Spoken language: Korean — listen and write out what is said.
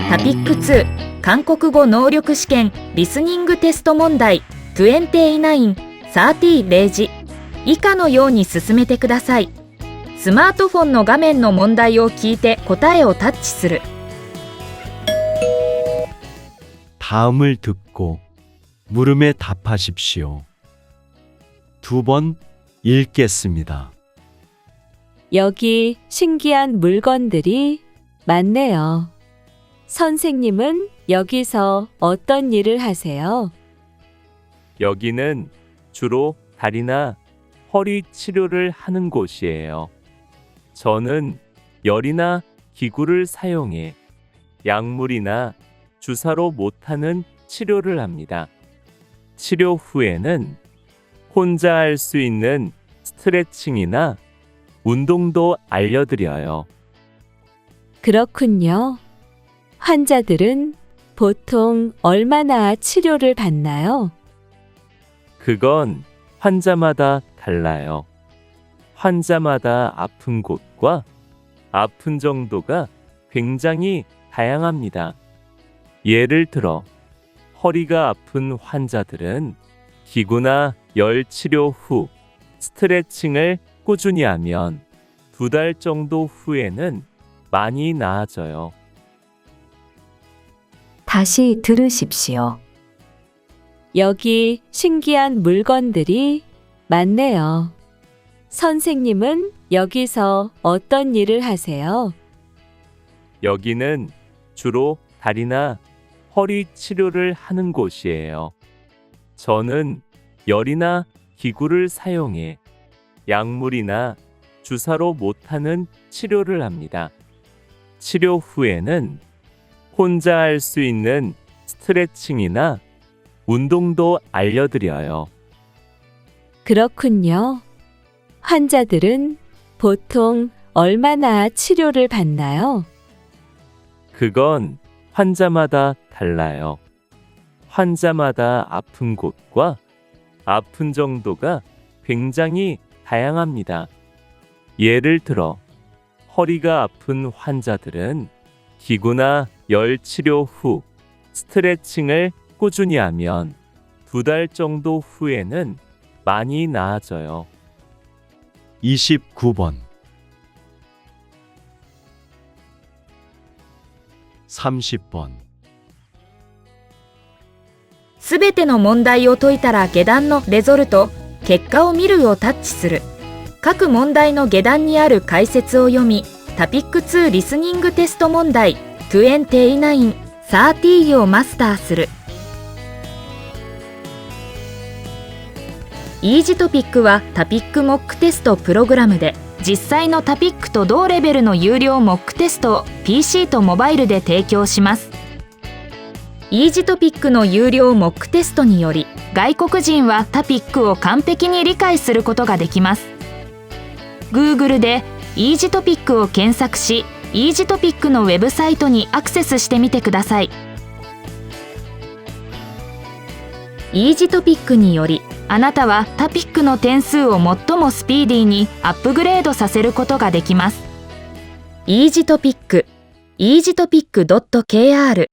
タピック2韓国語能力試験リスニングテスト問題2930例示以下のように進めてください。スマートフォンの画面の問題を聞いて答えをタッチする。 다음을 듣고 물음에 답하십시오. 두 번 읽겠습니다. 여기 신기한 물건들이 많네요. 선생님은 여기서 어떤 일을 하세요? 여기는 주로 다리나 허리 치료를 하는 곳이에요. 저는 열이나 기구를 사용해 약물이나 주사로 못하는 치료를 합니다. 치료 후에는 혼자 할 수 있는 스트레칭이나 운동도 알려드려요. 그렇군요. 환자들은 보통 얼마나 치료를 받나요? 그건 환자마다 달라요. 환자마다 아픈 곳과 아픈 정도가 굉장히 다양합니다. 예를 들어 허리가 아픈 환자들은 기구나 열 치료 후 스트레칭을 꾸준히 하면 2달 정도 후에는 많이 나아져요. 다시 들으십시오. 여기 신기한 물건들이 많네요. 선생님은 여기서 어떤 일을 하세요? 여기는 주로 다리나 허리 치료를 하는 곳이에요. 저는 열이나 기구를 사용해 약물이나 주사로 못하는 치료를 합니다. 치료 후에는 혼자 할 수 있는 스트레칭이나 운동도 알려드려요. 그렇군요. 환자들은 보통 얼마나 치료를 받나요? 그건 환자마다 달라요. 환자마다 아픈 곳과 아픈 정도가 굉장히 다양합니다. 예를 들어 허리가 아픈 환자들은 기구나 열 치료 후 스트레칭을 꾸준히 하면 2달 정도 후에는 많이 나아져요. 29번 30번 すべての問題を解いたら下段のレゾルト、結果を見るをタッチする。各問題の下段にある解説を読み、タピック2リスニングテスト問題2930をマスターする。イージトピックはタピックモックテストプログラムで、実際のタピックと同レベルの有料モックテストを PC とモバイルで提供します。イージトピックの有料モックテストにより、外国人はタピックを完璧に理解することができます。Google でイージトピックを検索し、イージトピックのウェブサイトにアクセスしてみてください。イージトピックにより、あなたはタピックの点数を最もスピーディーにアップグレードさせることができます。イージトピック、easytopic.kr